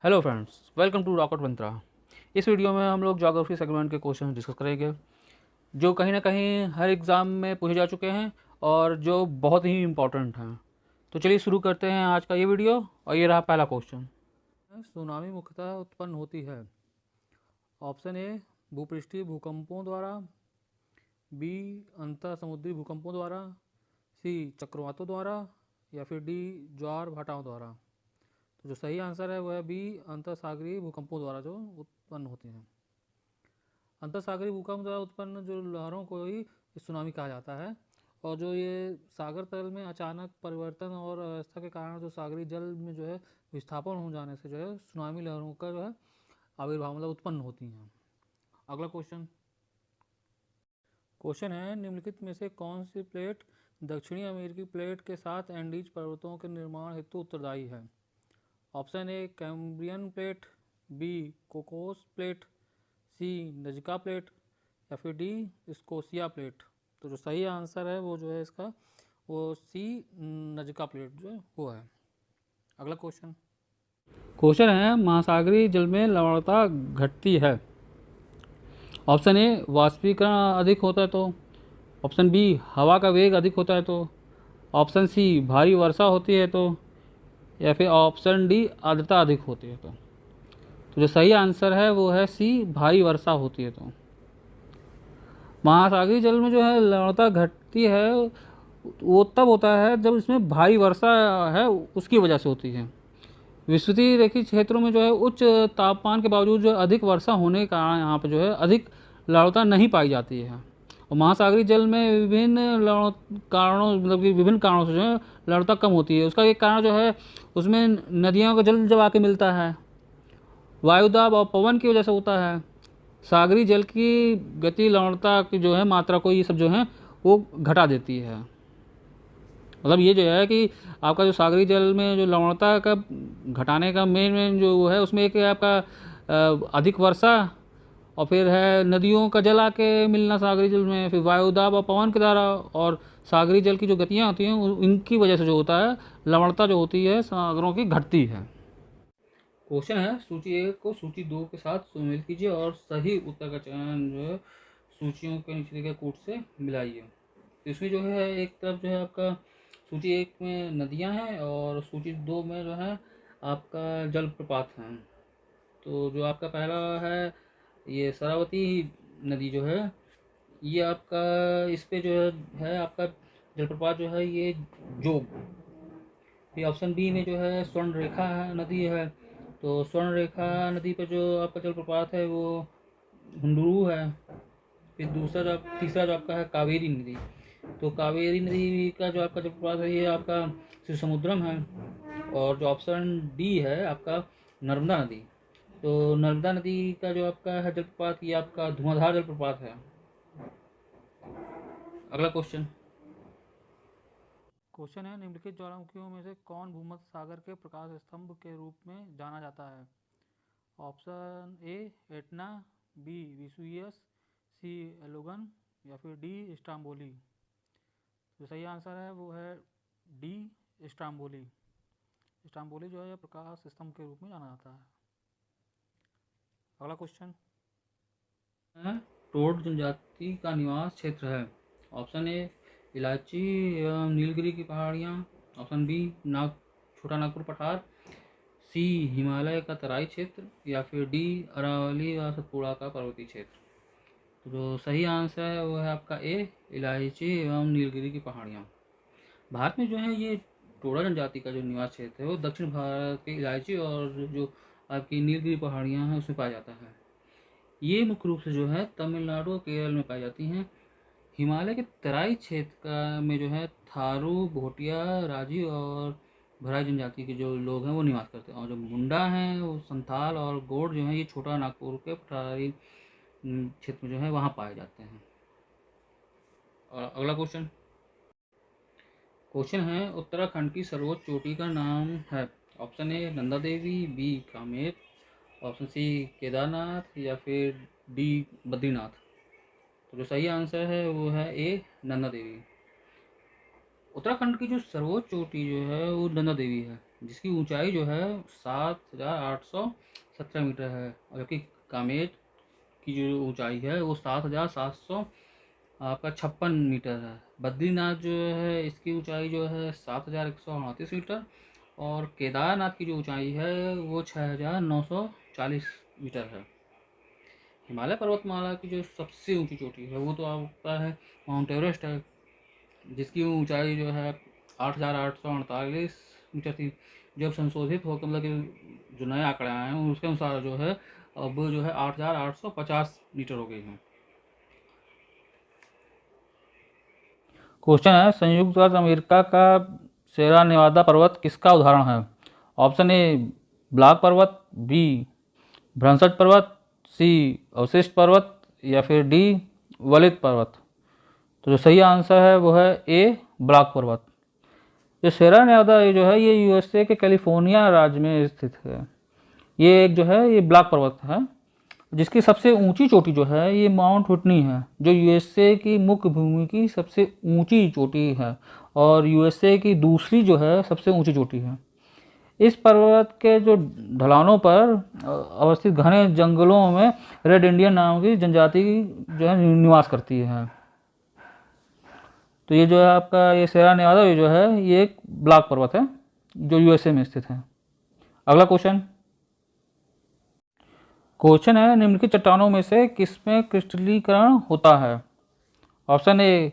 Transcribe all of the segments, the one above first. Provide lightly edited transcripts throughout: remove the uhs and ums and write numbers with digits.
Hello friends, welcome to rocket Mantra. इस video में हम लोग ज्योग्राफी सेगमेंट के क्वेश्चन डिस्कस करेंगे जो कहीं ना कहीं हर एग्ज़ाम में पूछे जा चुके हैं और जो बहुत ही इम्पोर्टेंट हैं। तो चलिए शुरू करते हैं आज का ये वीडियो। और ये रहा पहला क्वेश्चन। सुनामी मुख्यतः उत्पन्न होती है। ऑप्शन ए भूपृष्ठीय भूकंपों द्वारा, बी अंतर समुद्री भूकंपों द्वारा, सी चक्रवातों द्वारा, या फिर डी ज्वार भाटाओं द्वारा। तो जो सही आंसर है वह है बी अंतर सागरीय भूकंपों द्वारा जो उत्पन्न होते हैं। अंतर सागरीय भूकंप द्वारा उत्पन्न जो लहरों को ही सुनामी कहा जाता है। और जो ये सागर तल में अचानक परिवर्तन और अवस्था के कारण जो सागरीय जल में जो है विस्थापन हो जाने से जो है सुनामी लहरों का जो है आविर्भाव मतलब उत्पन्न होती हैं। अगला क्वेश्चन है, निम्नलिखित में से कौन सी प्लेट दक्षिणी अमेरिकी प्लेट के साथ एंडीज पर्वतों के निर्माण हेतु उत्तरदायी है। Option A Cambrian plate, B Cocos plate, C Nazca plate, या फिर डी स्कोशिया प्लेट। तो जो सही आंसर है वो जो है इसका वो सी नजका प्लेट जो है वो है। अगला क्वेश्चन है, महासागरीय जल में लवणता घटती है। ऑप्शन ए वाष्पीकरण अधिक होता है तो, ऑप्शन बी हवा का वेग अधिक होता है तो, ऑप्शन सी भारी वर्षा होती है तो, या फिर ऑप्शन डी आर्द्रता अधिक होती है तो जो सही आंसर है वो है सी भारी वर्षा होती है तो। महासागरीय जल में जो है लवणता घटती है वो तब होता है जब इसमें भारी वर्षा है उसकी वजह से होती है। विस्तृतीय रेखीय क्षेत्रों में जो है उच्च तापमान के बावजूद जो अधिक वर्षा होने के कारण यहाँ पर जो है अधिक लवणता नहीं पाई जाती है। और महासागरीय जल में विभिन्न कारणों मतलब कि विभिन्न कारणों से जो है लवणता कम होती है। उसका एक कारण जो है उसमें नदियों का जल जब आके मिलता है, वायुदाब और पवन की वजह से होता है। सागरीय जल की गति लवणता की जो है मात्रा को ये सब जो है वो घटा देती है। मतलब ये जो है कि आपका जो सागरीय जल में जो लवणता का घटाने का मेन जो है उसमें एक है आपका अधिक वर्षा, और फिर है नदियों का जल आके मिलना सागरीय जल में, फिर वायुदाब और पवन के द्वारा, और सागरीय जल की जो गतियाँ होती हैं इनकी वजह से जो होता है लवणता जो होती है सागरों की घटती है। क्वेश्चन है, सूची एक को सूची दो के साथ सुमेलित कीजिए और सही उत्तर का चयन जो है सूचियों के नीचे के कूट से मिलाइए। तो इसमें जो है एक तरफ जो है आपका सूची एक में नदियां हैं और सूची दो में जो है आपका जलप्रपात हैं। तो जो आपका पहला है ये शरावती नदी जो है ये आपका इस पे जो है आपका जलप्रपात जो है ये जोग। फिर ऑप्शन बी में जो है स्वर्ण रेखा नदी है। तो स्वर्ण रेखा नदी पर जो आपका जलप्रपात है वो हुंडुरु है। फिर तीसरा जो आपका है कावेरी नदी। तो कावेरी नदी का जो आपका जलप्रपात है ये आपका शिव समुद्रम है। और जो ऑप्शन डी है आपका नर्मदा नदी। तो नर्मदा नदी का जो आपका है जलप्रपात ये आपका धुआंधार जलप्रपात है। अगला क्वेश्चन है, निम्नलिखित ज्वालामुखियों में से कौन भूमध्य सागर के प्रकाश स्तंभ के रूप में जाना जाता है। ऑप्शन ए एटना, बी विसुयस, सी एलोगन, या फिर डी स्ट्राम्बोली। जो सही आंसर है वो है डी स्ट्राम्बोली। स्ट्राम्बोली जो है प्रकाश स्तंभ के रूप में जाना जाता है। अगला क्वेश्चन है, टोड जनजाति का निवास क्षेत्र है। ऑप्शन ए इलायची एवं नीलगिरी की पहाड़ियाँ, ऑप्शन बी छोटा नागपुर पठार, सी हिमालय का तराई क्षेत्र, या फिर डी अरावली व सतपुड़ा का पर्वतीय क्षेत्र। तो जो सही आंसर है वो है आपका ए इलायची एवं नीलगिरी की पहाड़ियाँ। भारत में जो है ये टोडा जनजाति का जो निवास क्षेत्र है वो दक्षिण भारत के इलायची और जो आपकी नीलगिरी पहाड़ियाँ हैं उसमें पाया जाता है। ये मुख्य रूप से जो है तमिलनाडु और केरल में पाई जाती हैं। हिमालय के तराई क्षेत्र का में जो है थारू, भोटिया, राजी और भराई जनजाति के जो लोग हैं वो निवास करते हैं। और जो मुंडा हैं वो संथाल और गोंड जो है ये छोटा नागपुर के पठारी क्षेत्र में जो है वहाँ पाए जाते हैं। और अगला क्वेश्चन है, उत्तराखंड की सर्वोच्च चोटी का नाम है। Option A Nanda Devi, B Kamet, option C Kedarnath, या फिर डी बद्रीनाथ। तो जो सही आंसर है वो है ए नंदा देवी। उत्तराखंड की जो सर्वोच्च चोटी जो है वो नंदा देवी है। जिसकी ऊंचाई जो है 7,817 मीटर है, और जबकि कामेट की जो ऊंचाई है वो 7,700 आपका 56 मीटर है। बद्रीनाथ जो है इसकी ऊंचाई जो है 7,138 मीटर, और केदारनाथ की जो ऊंचाई है वो 6,940 मीटर है। हिमालय पर्वतमाला की जो सबसे ऊंची चोटी है वो तो आपका है माउंट एवरेस्ट है, जिसकी ऊंचाई जो है 8,848 मीटर थी। जब संशोधित होकर मतलब कि जो नए आंकड़े आए हैं उसके अनुसार जो है अब जो है 8,850 मीटर हो गई है। क्वेश्चन है, संयुक्त राज्य अमेरिका का सेरा नेवादा पर्वत किसका उदाहरण है? ऑप्शन ए ब्लैक पर्वत, बी भ्रंशट पर्वत, सी अवशिष्ट पर्वत, या फिर डी वलित पर्वत। तो जो सही आंसर है वो है ए ब्लैक पर्वत। जो सेरा नेवादा ये जो है ये यूएसए के कैलिफोर्निया राज्य में स्थित है। ये एक जो है ये ब्लैक पर्वत है, जिसकी सबसे ऊंची चोटी जो है ये माउंट हुटनी है, जो यूएसए की मुख्य भूमि की सबसे ऊंची चोटी है, और यूएसए की दूसरी जो है सबसे ऊंची चोटी है। इस पर्वत के जो ढलानों पर अवस्थित घने जंगलों में रेड इंडियन नाम की जनजाति जो है निवास करती है। तो ये जो है आपका ये सेरा नेवादा ये जो है ये एक ब्लैक पर्वत है जो यूएसए में स्थित है। अगला क्वेश्चन है, निम्नलिखित चट्टानों में से किसमें क्रिस्टलीकरण होता है? ऑप्शन ए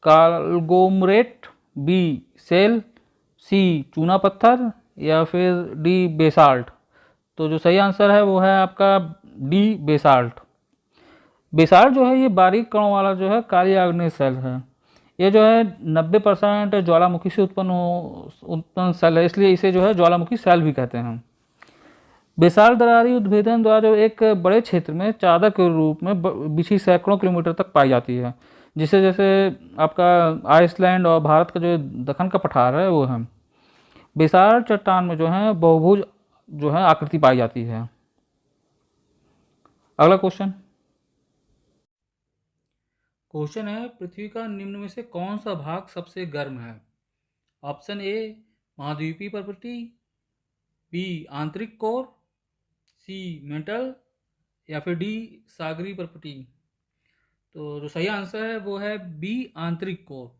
कालगोमरेट, बी सेल, सी चूना पत्थर, या फिर डी बेसाल्ट। तो जो सही आंसर है वो है आपका डी बेसाल्ट। बेसाल्ट जो है ये बारीक कणों वाला जो है काली आग्नेय सेल है। ये जो है 90% ज्वालामुखी से उत्पन्न सेल है, इसलिए इसे जो है ज्वालामुखी सेल भी कहते हैं। बेसाल्ट दरारी उद्भेदन द्वारा जो एक बड़े क्षेत्र में चादर के रूप में बिछी सैकड़ों किलोमीटर तक पाई जाती है, जिसे जैसे आपका आइसलैंड और भारत का जो दक्कन का पठार है वो है। बेसाल्ट चट्टान में जो है बहुभुज जो है आकृति पाई जाती है। अगला क्वेश्चन है, पृथ्वी का निम्न में से कौन सा भाग सबसे गर्म है? ऑप्शन ए महाद्वीपीय प्रवृत्ति, बी आंतरिक कोर, सी मेटल, या फिर डी सागरी प्रवृत्ति। तो जो सही आंसर है वो है बी आंतरिक कोर।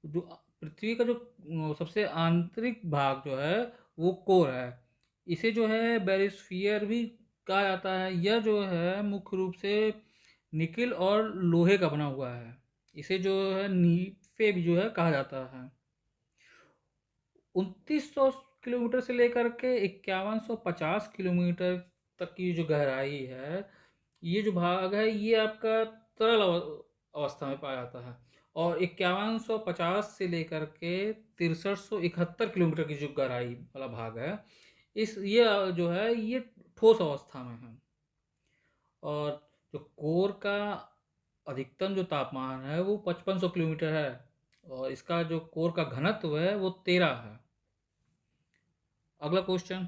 जो पृथ्वी का जो सबसे आंतरिक भाग जो है वो कोर है। इसे जो है बैरिस्फीयर भी कहा जाता है। यह जो है मुख्य रूप से निकिल और लोहे का बना हुआ है। इसे जो है नीफे भी जो है कहा जाता है। 2900 किलोमीटर से लेकर के 5150 किलोमीटर तक की जो गहराई है, ये जो भाग है ये आपका तरल अवस्था में पाया जाता है, और 5150 से लेकर के 6371 किलोमीटर की जो गहराई वाला भाग है इस ये जो है ये ठोस अवस्था में है। और जो कोर का अधिकतम जो तापमान है वो 5500 किलोमीटर है, और इसका जो कोर का घनत्व है वो 13 है। अगला क्वेश्चन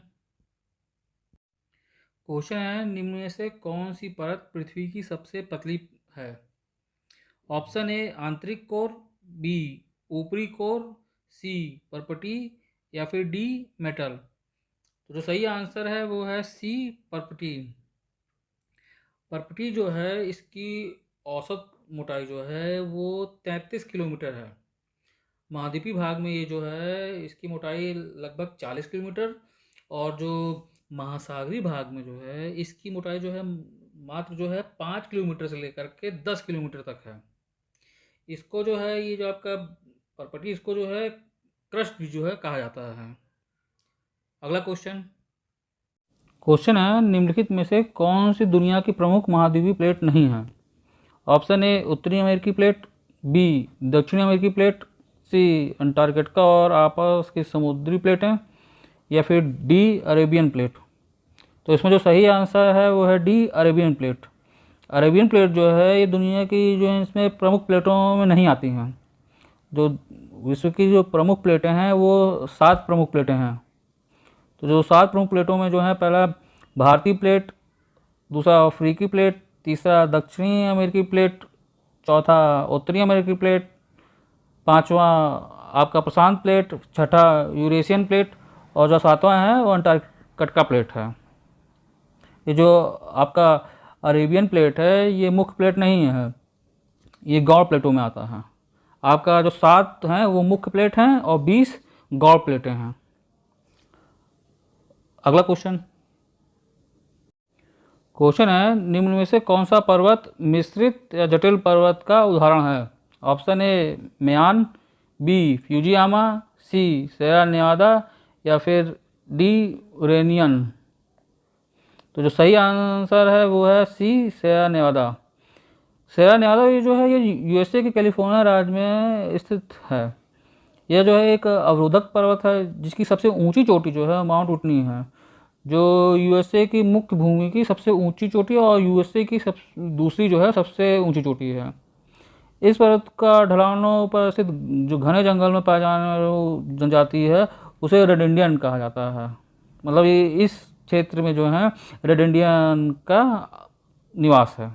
है, निम्न में से कौन सी परत पृथ्वी की सबसे पतली है? ऑप्शन ए आंतरिक कोर, बी ऊपरी कोर, सी परपटी, या फिर डी मेटल। तो जो सही आंसर है वो है सी परपटी। परपटी जो है इसकी औसत मोटाई जो है वो 33 किलोमीटर है। महाद्वीपीय भाग में ये जो है इसकी मोटाई लगभग 40 किलोमीटर, और जो महासागरीय भाग में जो है इसकी मोटाई जो है मात्र जो है 5 किलोमीटर से लेकर के 10 किलोमीटर तक है। इसको जो है ये जो आपका परपटी इसको जो है क्रस्ट भी जो है कहा जाता है। अगला क्वेश्चन है, निम्नलिखित में से कौन सी दुनिया की प्रमुख महाद्वीपीय प्लेट नहीं है? ऑप्शन ए उत्तरी अमेरिकी प्लेट, बी दक्षिणी अमेरिकी प्लेट, सी अंटार्कटिका और आपस की समुद्री प्लेटें, या फिर डी अरेबियन प्लेट। तो इसमें जो सही आंसर है वो है D Arabian plate. Arabian plate जो है ये दुनिया की जो है इसमें प्रमुख प्लेटों में नहीं आती हैं। जो विश्व की जो प्रमुख प्लेटें हैं वो 7 प्रमुख प्लेटें हैं। तो जो 7 प्रमुख प्लेटों में जो है पहला भारतीय प्लेट, दूसरा अफ्रीकी प्लेट, तीसरा दक्षिणी अमेरिकी प्लेट, चौथा उत्तरी अमेरिकी प्लेट, पांचवा आपका प्रशांत प्लेट, छठा यूरेशियन प्लेट, और जो सातवां है वो अंटार्कटिका प्लेट है। ये जो आपका अरेबियन प्लेट है ये मुख्य प्लेट नहीं है, ये गौड़ प्लेटों में आता है। आपका जो 7 हैं वो मुख्य प्लेट हैं और 20 गौड़ प्लेटें हैं। अगला क्वेश्चन है, निम्न में से कौन सा पर्वत मिश्रित या जटिल पर्वत का उदाहरण है? ऑप्शन ए मेयान, बी फ्यूजियामा, सी सेरा नेवादा, या फिर डी रेनियन। तो जो सही आंसर है वो है सी सेरा नेवादा। सेरा नेवादा ये जो है ये यूएसए के कैलिफोर्निया राज्य में स्थित है। यह जो है एक अवरोधक पर्वत है जिसकी सबसे ऊंची चोटी जो है माउंट व्हिटनी है, जो यूएसए की मुख्य भूमि की सबसे ऊंची चोटी और यूएसए की दूसरी जो है सबसे ऊंची चोटी है। इस पर्वत का ढलानों पर स्थित जो घने जंगल में पाए जाने वाली जनजाति है उसे रेड इंडियन कहा जाता है। मतलब ये इस क्षेत्र में जो है रेड इंडियन का निवास है।